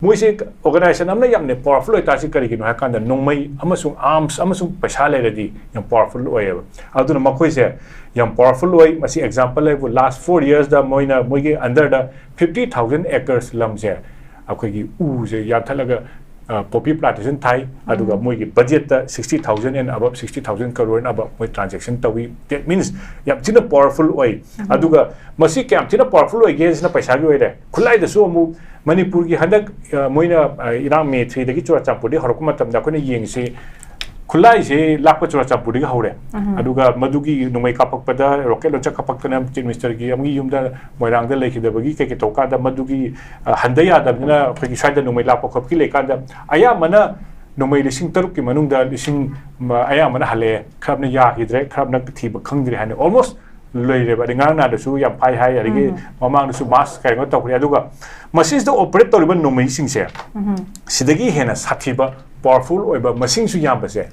Moise organization amna yamne powerful oitasi karigino hakanda nongmai amasung arms amasung paisa leradi yam powerful oyeba aduna makoi se yam powerful oy masi example le last 4 years da moina moige under the 50,000 acres lamse akoigi u je yathalaga poppy plantation thai aduga moigi budget ta 60,000 and above 60,000 crore and above moi transaction tawi that means yam tina powerful oy aduga masi kam tina powerful oy ge na paisa gi oire khulai da so mu Manipur ki hadak moina Iran me 3 dagi chura champudi horokuma tamda kone yengse khulai se lakpa chura champudi ga hore aduga madugi numai kapak pada rocket launcher kapak tana chief minister gi amgi yumda moirang da lekhi da bagi ke toka da madugi handaya da na khoi saida numai lakpa khop ki lekan da aya mana numai lising taruk ki manung da lising aya mana hale khabna ya hidre khabna thi ba khangdri hane almost loire ba ngang na da su yam phai hai ari mamang da su mas kai ngo tawri aduga machines da operate toriba nomai sing se sidagi hena sathiba powerful oiba machine su yam ba se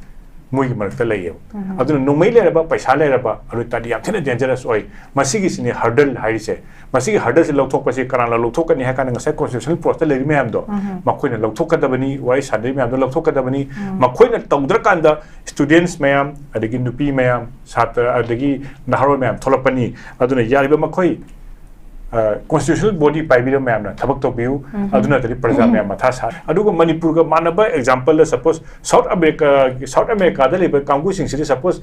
moi marta lay aduna nomai le ba paisa le ba aru tadi yam thena dangerous oi masigi sine hurdle hai se masigi hurdle se lokthok pa se karana lokthok ni ha kan nga se constitutional process le me am do makoina lokthok ka da bani wai sadai me am do lokthok ka da bani makoina tawdra kan da students me am adagi nupi me am satra adagi naharo me am tholapani aduna yari ba makoi constitutional body pai bi me am na thabak to biu aduna tari praja me am matha sa adugo manipur ga manaba example suppose south america da le ba kangu sing city suppose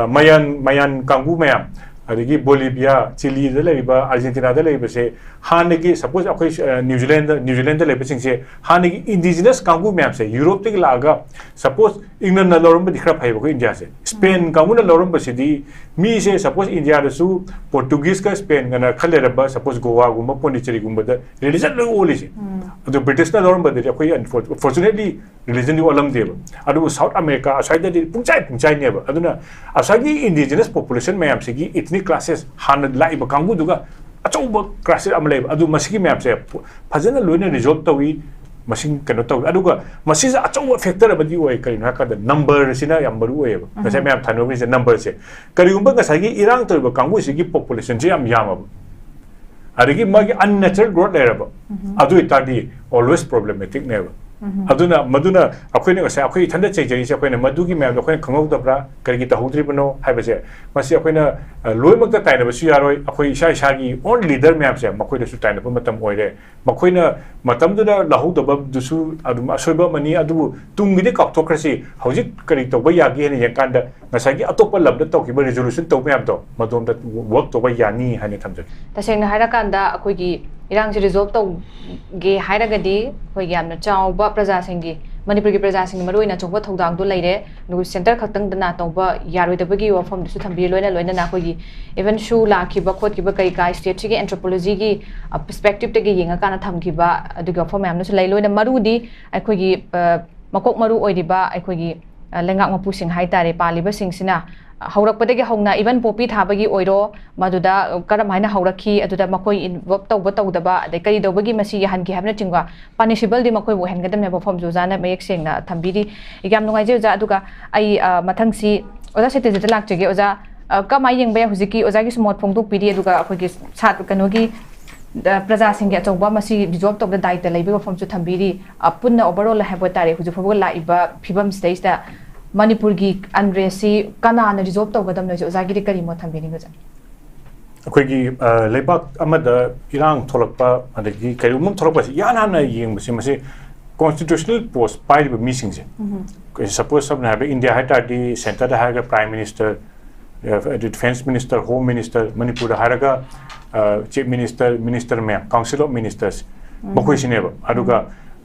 mayan kangu me am adigi bolivia chile da le ba argentina da le ba se hanegi suppose akoi new zealand da le ba sing se hanegi indigenous kangu me am se europe te laga suppose england na lorum ba dikhra phai ba ko india se spain kangu na lorum ba sidi mi se suppose india da su portuguese ka spain ga na khale ba suppose goa gumba pondicherry gumba da religion lo oli se adu british na lorum ba de akoi unfortunately religion di olam de ba adu south america aside da pungchai ne ba aduna asagi indigenous population me am se gi ethnic classes han lai ba kangu duga achouba classes am lai adu masigi me am se phajana loina resolve tawi machine kano tawi aduga masi sa achouba factor abadi oi kari na ka da number sina yam baru oi ba sa me am thano se number se kari umba ga sagi irang to ba kangu sigi population je am yam adigi magi unnatural growth le ba adu itadi always problematic ne ba aduna maduna akoina ga sa akoi thanda chei se akoina madugi me am akoina khangau da bra kari gi ta hudri bano hai ba se masi akoina loimak ta taina ba su yaroi akoi isa gi on leader me am se makoi da su taina ba matam oire makoina matam da lahu da ba du su adum asoiba mani adu tungi de kap thokrasi hojik kari to ba ya gi ne yankan da ngasagi atop lab da to ki ba resolution to me am to madom da work to ba yani hani thamja taseng na haira kanda akoi gi irang se resolve to ge haira gadi hoi yam na chaw ba praja singi manipur gi praja singi maroi na chongba thodang do leire nu center khatang dana tawba yaroi da bagi wafam du su thambi loina na koi gi even shu la ki ba khot ki ba kai kai state gi anthropology gi perspective te gi yenga kana tham ki ba aduga form am nu su lei loina maru di akoi gi makok maru oi di ba akoi gi lengak mapu sing hai tare pali ba sing sina haurakpadagi hauna even popi thabagi oiro maduda karam haina haurakhi aduda makoi involve tawba tawdaba adai kari dawbagi masi hanki habna chingwa punishable di makoi bo hengadam ne form jojana mayek sengna thambiri igam nungai je ja aduga ai mathangsi oja Satyajit lakchege oja kamai yengba huziki oja gi smot phongdok pidi aduga akhoi sat kanogi praja singge achouba masi resolve tawda daita leibe form chu thambiri punna overall habo tare huju fobo la iba phibam stage da Manipur gi unrest si kana na resolve to gadam no ozagi ri kari mo thambini ga akoi gi lebak amada irang tholakpa adagi kairumum tholakpa si yana na yeng masi constitutional post pai be missing se suppose some have india hata di center da ha prime minister defense minister home minister manipur ha ga chief minister me council of ministers bakoi sineba aduga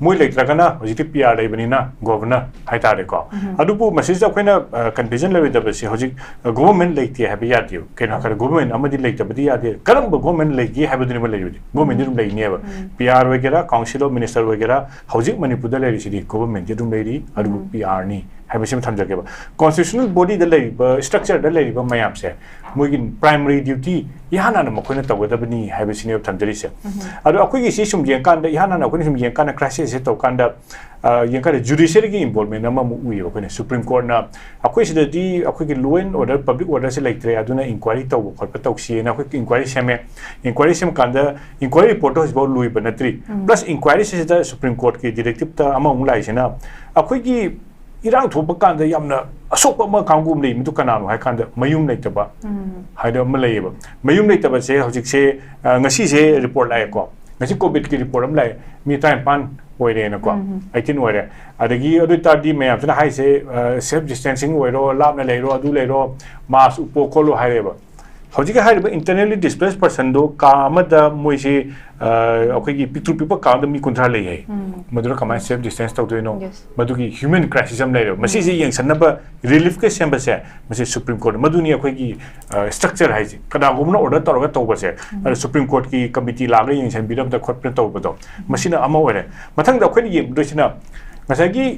moi leitragana hojiti pr leibanina governor haitare ko adubu message akoina confusion lewe da basi hojik government leiti habi yati kena kar government amadi leita badi yati karam government leigi habiduni ma leiyudi government dum leini ba pr wagera council of minister wagera hojik manipur da leiri sidi government dum leiri adubu pr ni habisim thamjage ba constitutional body da lei ba structure da lei ba mayam se moigin primary duty ihana na makoina tawada bani habisini thamjari se adu akoi gi si sum yen kan da ihana na akoi sum yen kan crisis crisis to kanda yang kada judiciary gi involvement nama mu ui ko ne Supreme Court na akoi sida di akoi gi law and order public order se like tre aduna inquiry to ko pa to si na ko inquiry sem kanda inquiry report is about lui banatri plus inquiry se da Supreme Court ki directive ta ama ung lai sina akoi gi irang thopa kanda yamna asok ma kangum nei mutu kanano hai kanda mayum nei taba haida ma lei ba mayum nei taba se hojik se ngasi se report lai ko ngasi covid ki report am lai mi time pan oire na ko I tin oire adagi adu ta di me apna hai se self distancing oiro lab na leiro adu leiro mask upo kholo hai ba hojik hai ba internally displaced person do ka amada moi se akhoi gi picture people ka da mi kontra lei hai madura kamai self distance to do no madu gi human crisis am leiro masi se yang sanna ba relief ke sem ba se masi Supreme Court madu ni akhoi gi structure hai ji kada gumna order to ga to ba se Supreme Court ki committee la ga yang san biram da khot pre to ba do masina ama ore mathang da akhoi gi do sina masagi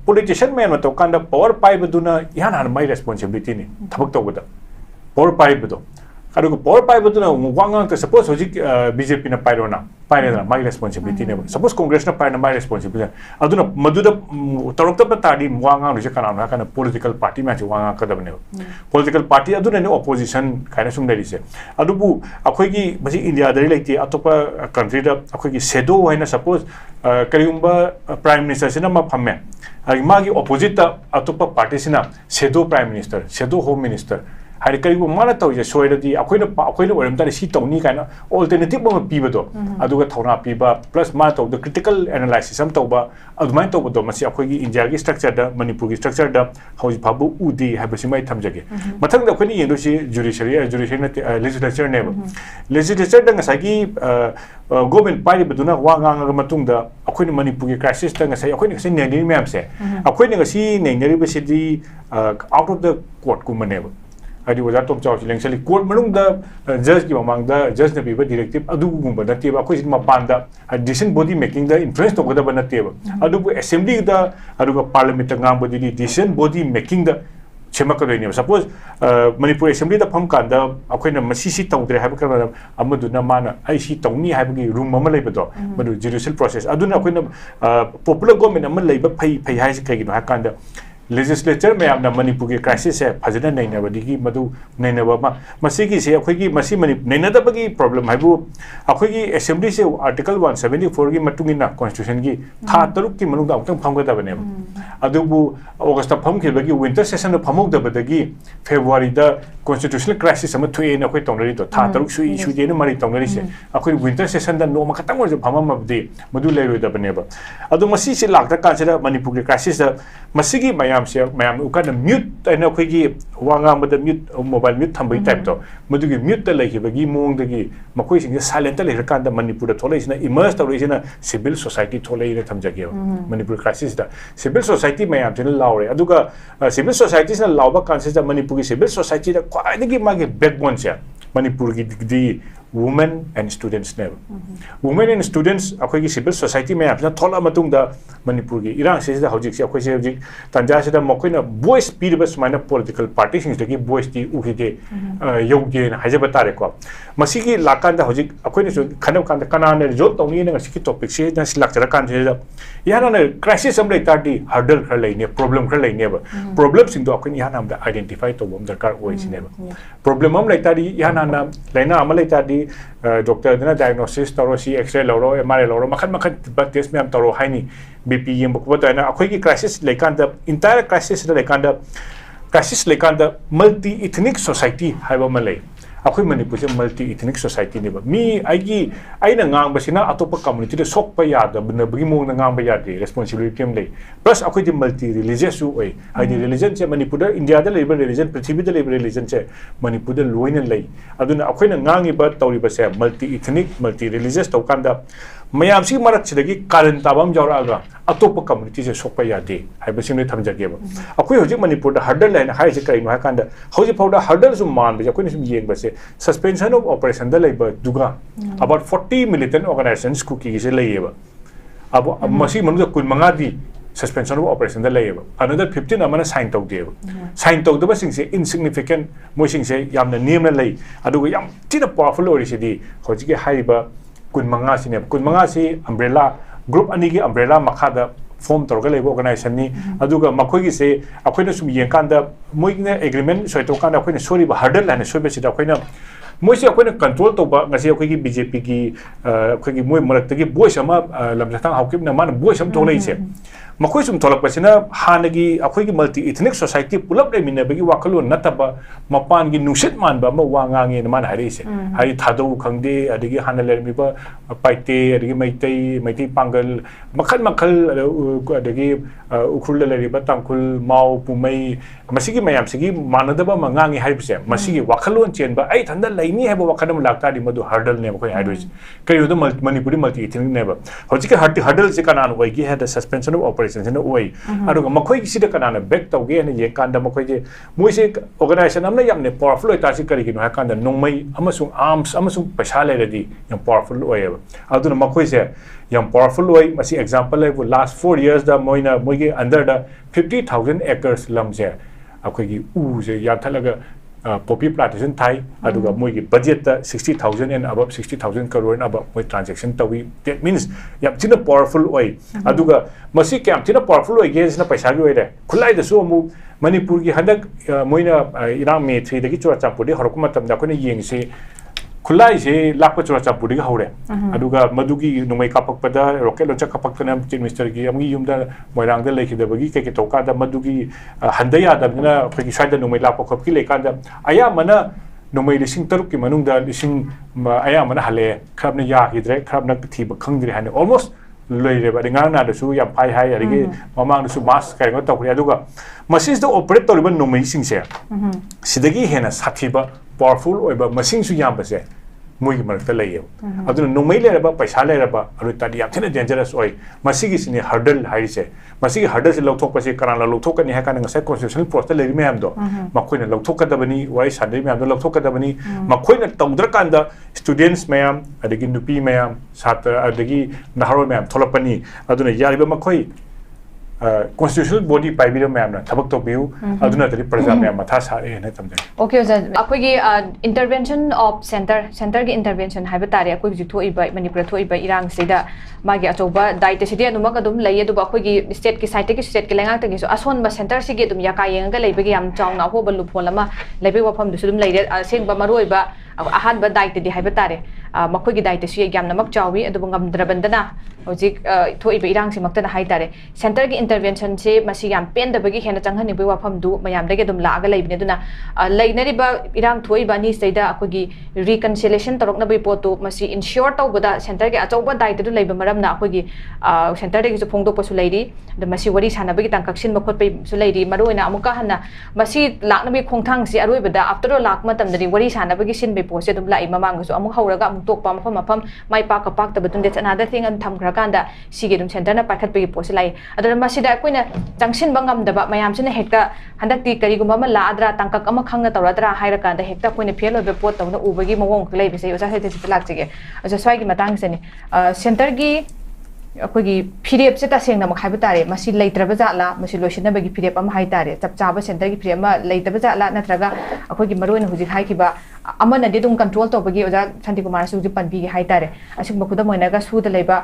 politician man ma to kan da power pai ba duna yan han mai responsibility ni thabak to ba da power pai ba do kadu power pai ba duna wangang to suppose hoji BJP na pai rona pai na my responsibility ne suppose Congress na pai na my responsibility aduna maduda tarokta pa tadi wangang ru je kana na kana political party ma je wangang ka da ne political party aduna ne opposition kana sum dai se adubu akhoi gi basi India dari like atopa country da akhoi gi shadow haina suppose kariumba prime minister sina ma phamme magi opposite atopa party sina shadow prime minister shadow home minister hari kari mana tau je soida di akoina oram ta si tau ni kana alternative ma piba do aduga thona piba plus ma tau the critical analysis am tau ba adumai tau do masi akoi gi India gi structure da Manipur gi structure da hauji phabu udi habasi mai thamjage mathang da akoini yendo si judiciary na legislature ne legislature da ngasai gi government pai baduna wanga nga matung da akoini Manipur gi crisis da ngasai akoini ngasai ne mem se akoini ngasi ne ngari basi di out of the court ku maneba adi wajar top chaw election court manung da judge ki mamang da judge na biba directive adu gumba da teba ko ma panda decision body making da influence to goda bana teba adu assembly da adu ga parliament ngam body decision body making da chema ka doini suppose Manipur assembly da pham kan da akoina masi si tawdre hab ka amadu na mana ai si tawni hab gi room ma lei bado madu judicial process adu na akoina popular government am lei ba phai hai si kai gi ha kan da legislature me amna Manipur ki crisis hai phajana nei na badi gi madu nei na ba masi gi se akhoi gi masi mani nei na da bagi problem hai bu akhoi gi assembly se article 174 gi matung ina constitution gi tha taruk ki manung da amtang pham ga da bane adu bu august pham khil bagi winter session da phamok da badagi February da constitutional crisis am thue na akhoi tong ri to tha taruk su issue de na mari tong ri se akhoi winter session da no ma khatang or phama ma de madu le ro da bane ba adu masi se lak da kan se da Manipur ki crisis da masi gi mayam ukana mute na khoi gi wanga ma da mute mobile mute thambai type to madu gi mute ta lai bagi mong da gi makoi sing silent la kan da Manipur da tholai sina immerse ta roi sina civil society tholai na thamjage Manipur crisis da civil society mayam tin laure aduga civil society sina lawba kan se da Manipur gi civil society da kwai gi ma gi backbone se Manipur gi di women and students ne women and students akhoi gi civil society me apna thola matung da Manipur gi irang se da hojik se akhoi se hojik tanja se da mokoi na voice speed bas mana political party sing gi voice ti u ge yoge na haje batare ko masi gi lakan da hojik akhoi ne khanam kan da kana ne result tong ni na si ki topic se na silak chara kan se da yana na crisis am lai tardi hurdle khar lai ne problem khar lai ne ba problem sing do akhoi yana am da identify to bom darkar oi si ne ba problem am lai tardi yana na laina am lai tardi doctor dina diagnosis taro si x-ray loro MRI loro makhan blood test me am taro haini BP yem bu ko ta na akhoi gi crisis lekan da entire crisis lekan da multi ethnic society haiba malai akhoi Manipur se multi ethnic society ne ba mi aina ngang ba sina atopa community de sok pa ya da na bagi mong na ngang ba ya de responsibility am lei plus akhoi di multi religious su oi ai di religion che Manipur da India da labor religion prithvi da labor religion che Manipur da loina lei aduna akhoi na ngang ba tawri ba se multi ethnic multi religious to kan da mayam si marak chidagi karan tabam jawra ga atopa community se sok pa ya de hai ba sine thamjage ba akhoi hoji Manipur da hurdle line hai se kai no ha kan da hoji powder hurdle su man ba akhoi ni sum yeng ba se suspension of operation da labor duga about 40 militant organizations ku ki se laiba abo masi manu da kun manga di suspension of operation da laiba another 15 amana sign tau de sign tau da ba sing se insignificant mo sing se yamna name na lai aduga yam tina powerful ori se di hoji ke haiba kun manga si umbrella group ani gi umbrella makhada form torga lebo organization ni aduga makhoi gi se akoina sum yeng kanda moigna agreement soi to kanda akoina sori ba hurdle lane soi be sida akoina moise akoina control to ba ngasi akoi gi BJP gi akoi gi moi marak gi voice ama lamjatang hawkip na man voice am to lei se makhoi sum tholak pasina hanagi akoi gi multi ethnic society pulap le minna bagi wakalo nataba mapan gi nusit man ba ma wangange man hari se hari thado khangde adigi hanale mi ba paite adigi maitai pangal makhal adagi ukhul le ba tangkul mau pumai masigi mayam sigi manadaba mangange hari se masigi wakalon chen ba ai thanda laini haba wakadam lakta di madu hurdle ne makhoi hari kai yodo manipuri multi ethnic ne ba hojike hurdle se kanan wai gi had a suspension of operation na oi aduga makhoi gi sida kanana back tawge ne ye kanda makhoi je moise organization amna yamne powerful oi ta si kari gino ha kanda nongmai amasung arms amasung paisa le redi yam powerful oi aduna makhoi se yam powerful oi masi example like last 4 years da moina moige under da 50,000 acres lam se akhoi gi u je ya thalaga poppy plantation thai aduga moigi budget ta 60,000 and above 60,000 crore and above moi transaction tawi that means yam china powerful oi aduga masi kam china powerful oi ge na paisa gi oi re khulai da su mu manipur gi handak moina irang me 3 dagi chura champudi horokuma tam da kone yeng se khulai se lakpa chura champudi ga hore aduga madugi numai kapak pada rocket launcher kapak tana chief minister gi amgi yumda moirang da lekhi da bagi ke toka da madugi handaya da na phegi saida numai lakpa khop ki lekan da aya mana numai lising taruk ki manung da lising aya mana hale khabna ya hidre khabna thi ba khangdri hane almost loire ba ngang na da su yam pai hai arigi mamang da su mas kai ngo tawri aduga machines da operate tawriba numai sing se sidagi hena sathiba powerful oiba machine su yam ba se moigi marakta layo aduna numai le ba paisa le ba aru tadi yam thena dangerous oi masigi sini hurdle hai se masigi hurdle se lothok pa se karana lothok ka ni ha kana ngasai constitutional process le me am do makoina lothok ka da bani wai sadri me am do lothok ka da bani makoina tawdra kanda students me am adagi nupi me am satra adagi naharo me am tholapani aduna yari ba makoi constitutional body pai bi me am na thabak to biu aduna tari praja me am matha sa e na tamde okay sir akoi gi intervention of center gi intervention haiba tare akoi gi thoi ba manipur thoi ba irang seida magi achoba daite sidi anumak adum lai adu akoi gi state ki site ki state ki lengang tagi so ason ba center sigi adum yaka yenga leibagi yam chawna ho ba lupol ama leibe wafam du sudum leire seng ba maroi ba ahan ba daite di haiba tare makoi gi daite si yam namak chawi adu ngam drabandana hojik thoi ba irang si maktana hai tare center gi intervention se masi yam pen da bagi hena changhani be wafam du mayam dage dum la aga leibne duna leinari ba irang thoi ba ni seida akoi gi reconciliation torok na be potu masi ensure taw bada center gi achoba daite du leiba maram na akoi gi center dagi su phongdok pasu leiri da masi wari sana bagi tangkaksin ba khot pe su leiri maroina amuka hanna masi lakna be khongthang si aroi bada after all lak matam dani wari sana bagi sin be pose dum lai mamang su amuk hauraga amuk tok pa mafam mai pa ka pak ta batun that's another thing an tham khra kanda sige dum center na pakhat pe pose lai adara masi da koina changsin bangam da ba mayam sina hekta handak ti kari guma ma la adra tangkak ama khangna tawradra haira kanda hekta koina fail obe pot tawna ubagi mawong lai be se oja se te lak chege aja swai gi matang se ni center gi akoi gi phirep se ta seng na makhai ba tare masi leitraba jala masi loisina bagi phirep am hai tare chap chaba center gi phirep ma leitaba jala natraga akoi gi maroin huji khai ki ba amana de dum control to bagi oja Santi Kumar su ji panbi gi hai tare asing bakuda moina ga su da leiba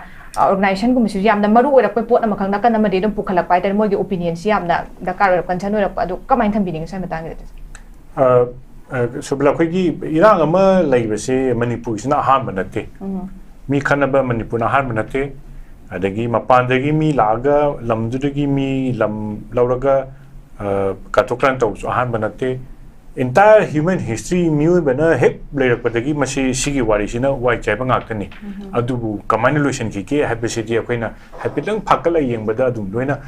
organization gum su yamna maru ora koi pot na makhang na kan ma de dum pukhalak pai tare moi gi opinion si yamna dakar ora concern ora adu kamai tham bining sai matang ge subla khoi gi irang ama leiba se manipur sina han banate mi khanaba manipur na han banate adagi mapandagi mi laga lamdudagi mi lam lauraga katokran to so han banate entire human history mi bana hek lerak padagi masi sigi wari sina wai chai ba ngak tani adubu kamani lotion ki ke habesidi akoina hapilang phakala yengbada adum loina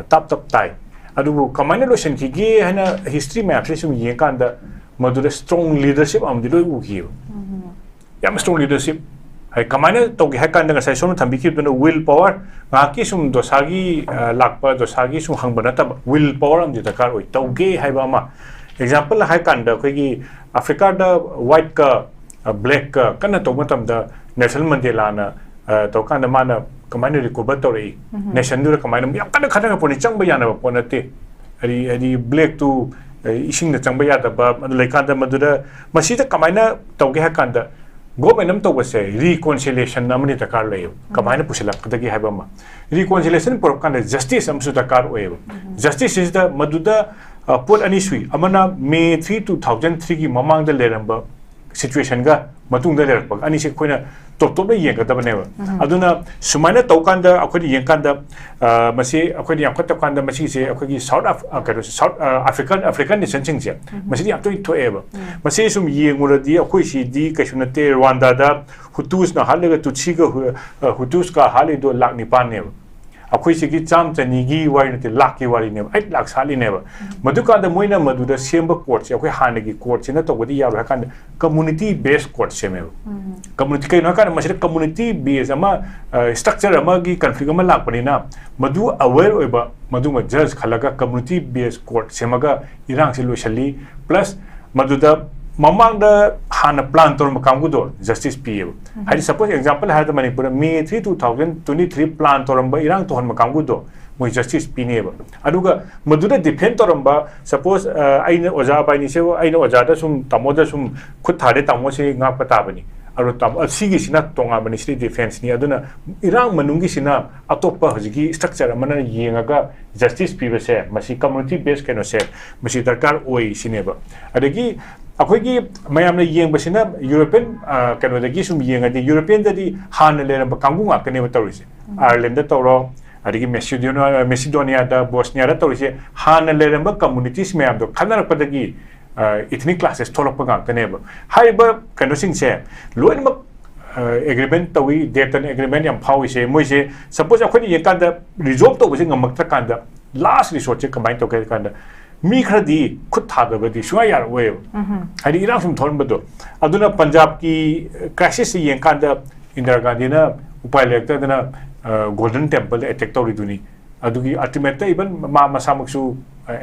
tap tai adubu kamani lotion ki ge hana history map se sum yekanda madura strong leadership am diloi uki yam strong leadership hai kamane to ge hakan da sai som thambi ki no will power nga ki sum dosagi lakpa dosagi sum hangbana ta will power am da kar oi to ge hai ba ma example hai kan da khoi gi africa da white ka black ka kana to matam da Nelson Mandela na to kan da mana kamane recover to ri nation du kamane yam kan khana poni chang ba yana ba ponate ari black to ising da chang ba ya da ba leikan da madura masida kamaina to ge hakan da government nam to base reconciliation namani takar lay kamaina pusila kadagi haiba ma reconciliation por kan justice am su takar oye justice is the maduda pol ani sui amana May 3 2003 gi mamang da leramba situation ga matung da lerpa ani se koina top top yeng ka tabane ba aduna sumaina tawkanda akhoi yeng kanda masi akhoi yam khatta kanda masi se akhoi south african nation sing se masi am to thoe ba masi sum yeng uradi akhoi si di kaishunate Rwanda da hutus na halega tutsi ga hutus ka halido lak nipan ne akhoi sigi cham chani gi wari ne lak ki wari ne 8 lakh sali ne ba madu ka da moina madu da semba court se akhoi hanagi court se na to godi ya kan community based court se me community kai na kan masih community based ama structure ama gi conflict ama lak pani na madu aware oiba madu ma judge khalaga community based court se maga irang se lo shali plus madu da mamang da hana plan tor makam gudo justice PA hari suppose example ha da Manipur May 3 2023 plan toramba irang to hon makam gudo moi justice PA ba aduga maduda defend toramba suppose aina oja ba ni se aina oja da sum tamoda sum khut thare tamo se ngak pata bani aro tam asigi sina tonga bani sri defense ni aduna irang manungi sina atopa hojigi structure amana yengaga justice PA se masi community based keno se masi darkar oi sineba adagi akhoi mayamna yeng basina European kanodagi sum yengadi European dadi han leramba kangu ngakane batarise Ireland da tawro adigi Macedonia da Bosnia da tawrise han leramba communities mayam do khanar padagi ethnic classes tholok ngakane ba haiba kanosing se loinmak agreement tawi datan agreement yam phawi se moise suppose akhoi yekanda resolve to base ngamakta kanda last resort che combine to kanda mi khradi khut thada badi suya yar we hari irang sum thon bado aduna Punjab ki crisis yen kanda Indira Gandhi na upai lekta dana golden temple attack to riduni adugi ultimate even ma masamaksu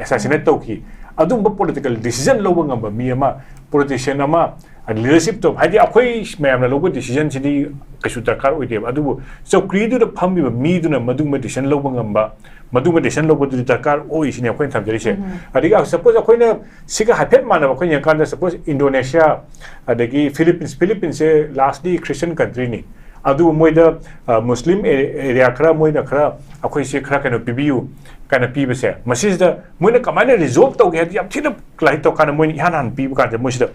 assassinate to ki adum political decision lo ngamba mi ama politician ama leadership to hadi akhoi mayam na logo decision sidi kasu takar oide adubu so credo the phambi mi duna maduma decision lo ngamba maduma decision lo bodu takar oi sine akhoi thamjari se adiga suppose akhoi na siga hapet mana akhoi yang kan suppose Indonesia adagi Philippines se lastly Christian country ni adu moida Muslim area khara moida khara akhoi se khara kano pibiu kana piba se masis da moina kamana resolve to ge yam thina klai to kana moina hanan pibu kan de moida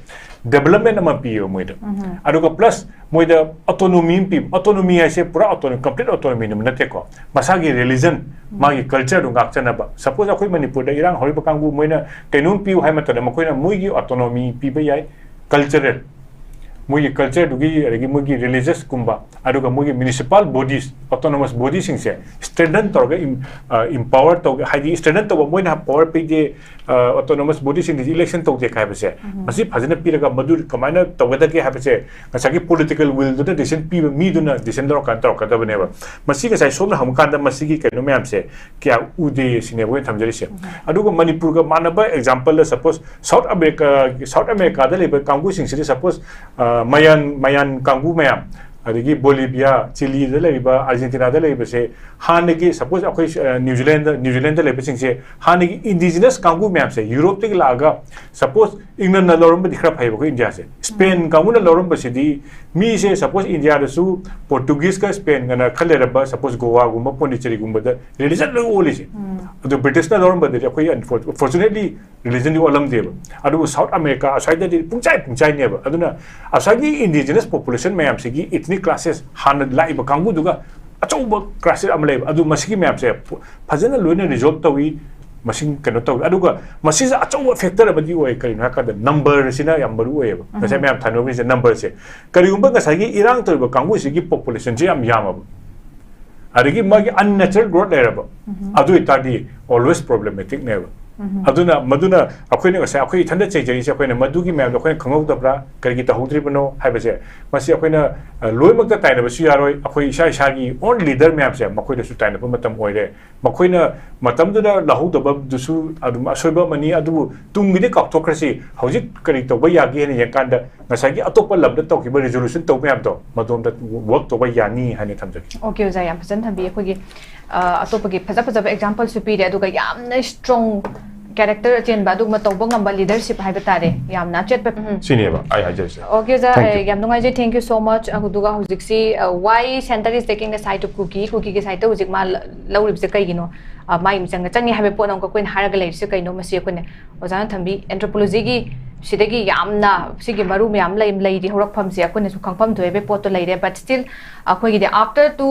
development ama piyo moida aduga plus moida autonomy se pura autonomy complete autonomy ne nate ko masagi religion magi culture ngak chana ba suppose akhoi Manipur da irang hori bakangbu moina tenum piu hai mata da makoina muigi autonomy piba yai cultural muigi culture dugi regi muigi religious kumba aduga muigi municipal bodies autonomous bodies sing se strengthen torga empower to haidi strengthen to moina power pige autonomous bodies sing election to je kai base masi phajana piraga madur kamaina tawada ke habase ngasagi political will do decision pi mi duna decision dor kan tor kada bane ba masi ga sai somna ham kan da masi gi keno me amse kya ude sine boy thamjari se aduga Manipur ga manaba example suppose South America da lebe kangu sing se suppose mayan kangu mayam adigi Bolivia Chile da leba Argentina da leba se hanagi suppose akhoi New Zealand da leba sing se hanagi indigenous kangu mayam se Europe te laga suppose England na lorum di khra phai ko India se Spain kangu na lorum ba se di mi se suppose India da su Portuguese ka Spain na khalera ba suppose Goa gumba Pondicherry gumba da religion lo oli se adu British na lorum ba de akhoi unfortunately religion di olam de adu South America aside di pungchai ne ba aduna asagi indigenous population mayam se gi ethnic classes han lai ba kangu duga achauba classes amle adu masigi mayam se phajana loina resolve tawi masing kano tawi aduga masi sa achauba factor abadi oi kari na ka number sina yam baru oi ba sa mayam thano se number se kari umba ngasagi irang tawi ba kangu sigi population je am yama adigi magi unnatural growth le ba adu itadi always problematic ne ba aduna maduna akhoi ne sa akhoi thanda chei se akhoi ne madugi mayam akhoi khangau da bra kari ta hudri bano haibase masi akhoi na loimak ta taina ba su yaroi akhoi isa gi on leader mayam se makhoi da su taina ba matam oire makhoi na matam da lahu da ba du su adu asoiba mani adu tungi de kak thokrasi hojik kari to ba yagi ne yakan da ngasagi atopa lab da to ki ba resolution to mayam to madom da work to ba yani hane thamjaki okay za yam phajan thambi akhoi gi atopa gi phaja example su pi de adu ga yam na strong character chen ba du ma tawba ngamba leadership hai batare yamna chet pa Sineba, I just. okay za Thank you. yam nungai je thank you so much aguduga hujik si why center is taking the side of cookie ke side hujik ma lawrib se kai gino mai mi chang changi habe po nang ko koin haraga lai se kai no ma se ko ne ozan thambi anthropology gi sidagi yamna sigi maru myam lai di horak pham se ko ne su khangpham thoe be pot to lai re but still akoi gi after to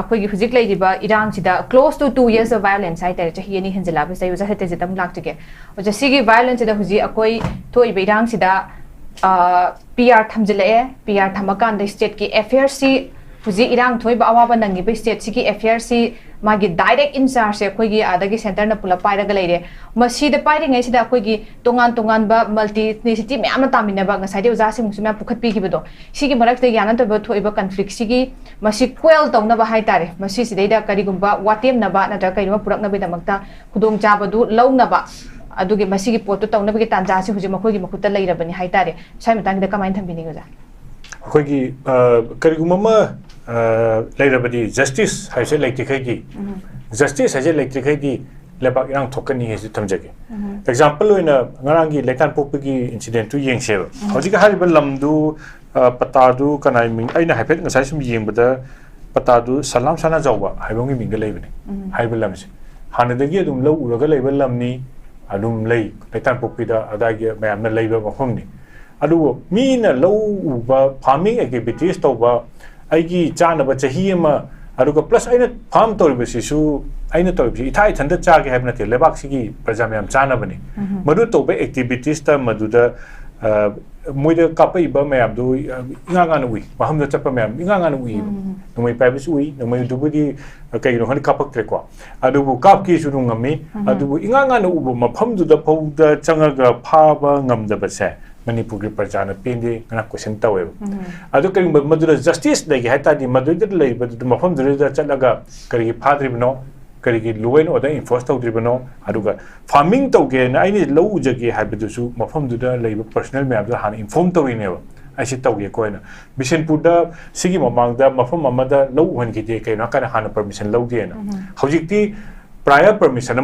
akoi gi hujik lai diba irang sida close to 2 years of violence hai tare chahi ni hinjala be sai uja hete jitam lak tige uja sigi violence da huji akoi thoi be irang sida PR thamjile PR thamakan da state ki affairs si huji irang thoi ba awa ba nangi be state si ki affairs si magi direct in charge se akoi gi adagi center na pula paira ga leire masi da pairi ngai sida akoi gi tongan ba multi ethnicity me amna tamina ba ngai sai uja sim sumya pukhat pi gi bedo sigi marak te yana to ba thoi ba conflict sigi masi quell tong na ba hai tare masi sidai da kari gumba watem na ba na ta kai ma purak na be da makta khudong cha ba du lau na ba adugi masi gi pot to tong na ba gi tanja si huji makhoi gi makhutta leirabani hai tare sai matang da kamain thambini ga अखोई की करीगुमा लेरबदी justice हाइसे लेक्टिखैदी justice हाइसे लेक्टिखैदी लेबाक इरांग थोकनी हेसु थमजगे example ओइना ngaranggi लेकान पोपगी incident तु येंगसेब हौजिक हारिबा लमदु पतादु कनाइ Ming आइना हाइफेट ngasai sum yengbada पतादु सलाम साना जावबा हाइबंगी Ming लेबनी हाइबा लमसे हानदगी अदुम लो उरगा लेबा लमनी अदुम लै लेकान पोपीदा अदागी मयामना लेबा मफमनी अदुगो मीना लो उबा फार्मिंग एक्टिविटीज तौबा आइगी चानबा चही अमा अदुगो प्लस आइना फार्म तौरिबसिसु आइना तौरिबसि इथा इथंदा चागे हाइबनते लेबाक्सिगी प्रजा मयाम चानबनी मदु तौबा एक्टिविटीज ता मदुदा मोइदा कापैबा मयामदु इंगांगान उइ महमदा चप्पा मयाम इंगांगान उइ नमै पाइबसु उइ नमै दुबुदी कैनो हन कापक्त्रेको अदुबु कापकी सुनु ngami अदुबु इंगांगान उबु मफमदुदा फौदा चंगागा फाबा ngamdabase Manipur Prajana Pindi and a question tower. I don't care Madura justice, they had the Madrid labor, the Mafam Drida Chalaga, Kari Padribno, Kari Luen or the enforced out tribunal, Aduga. Farming token, I need low jaggy habitu, Mafam Duda labor personal may have the hand informed to never. I should tell you, Coina. Mission Puda, Sigim among them, Mafam Mamada, low one kitty, Kanaka hand permission low diana. Hojikti prior permission.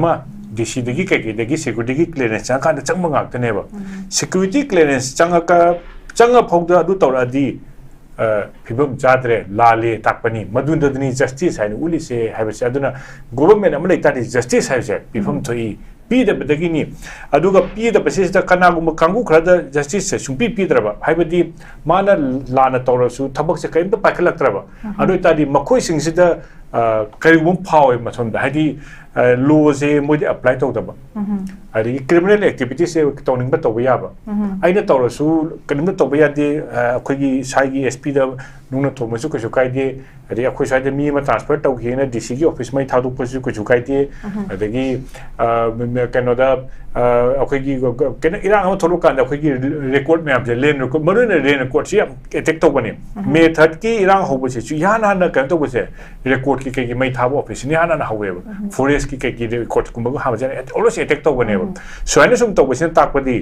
DC degi kaki degi security clearance changa kan changma ngak tane ba security clearance changa phogda adu tora di phibam chadre lale takpani madunda dini justice hain uli se haibase aduna government amale tadi justice haibase phibam thoi pi da bedagi ni aduga pi da basis da kana gum kangu khada justice se sumpi pi draba haibadi mana lana tora su thabak se kaim da pakhalak traba adu tadi makhoi sing se da kari gum phawe mathon da hadi law se moi apply to da ba ari criminal activity se toning ba to ya ba aina tora su kanim to ba ya de akhoi gi sai gi sp da nungna to ma su ko kai de ari akhoi sai de mi ma transfer to gi na dc gi office mai thadu ko su ko kai de adagi kanoda akhoi gi kena irang ha tholu kan akhoi gi record me ab len record maru na len record si attack to bani method ki irang ho bo se chu ya na kan to bo se record ki kai mai thabo office ni ana na hawe forest ki kai record kumba ha ba jane always attack to bani so ana sum to bo se tak padi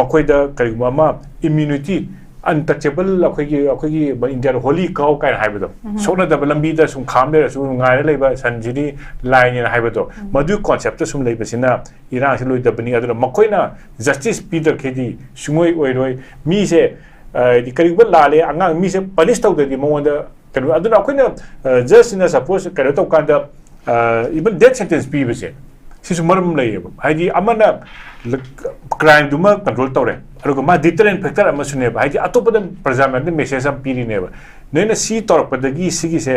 makoi da kai ma immunity untouchable akhoi India holy cow kind haibado sona da lambi da sum khamle su ngai leiba sanjini line in haibado madu concept sum leiba sina irang se loi da bani aduna makoina justice peter kedi sungoi oiroi mi se di karibal lale angang mi se punish tau da di monda kan aduna akoina just in suppose kan to kan da even death sentence bi bese si sumaram leiba haidi amana crime duma control tore aruga ma deterrent factor amasune ba haidi atopada prajaman message am piri neba nena si torpadagi sigi se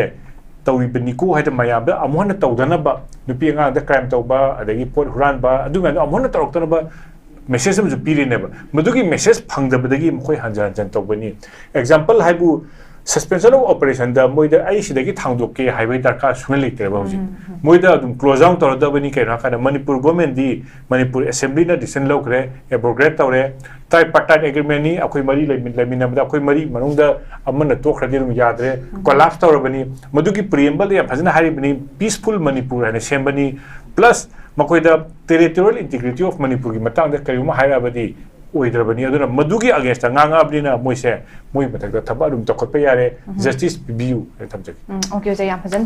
tawi beniko haida mayam da amona tawdana ba nupi nga da crime tawba adagi pot huran ba adunga amona torktana ba message am piri neba madugi message phangdabadagi mkhoi hanjan jan tawbani example haibu suspension of operation da moida ai sidagi thangdokke haibai darka sunga litre ba hoji moida dum close down tor da bani kaina kana manipur government di manipur assembly na decision lokre abrogate tawre tripartite agreement ni akoi mari lemin da akoi mari manungda amana to khradin yadre collapse tawre bani madugi preamble ya phajna hari bani peaceful manipur ana sembani plus makoida territorial integrity of manipur gi matang da kayuma haira badi oidrabani aduna madugi against nganga abdina moise moi batak da thaba dum tokot pe yare justice biu tamjak okay ja yam phajan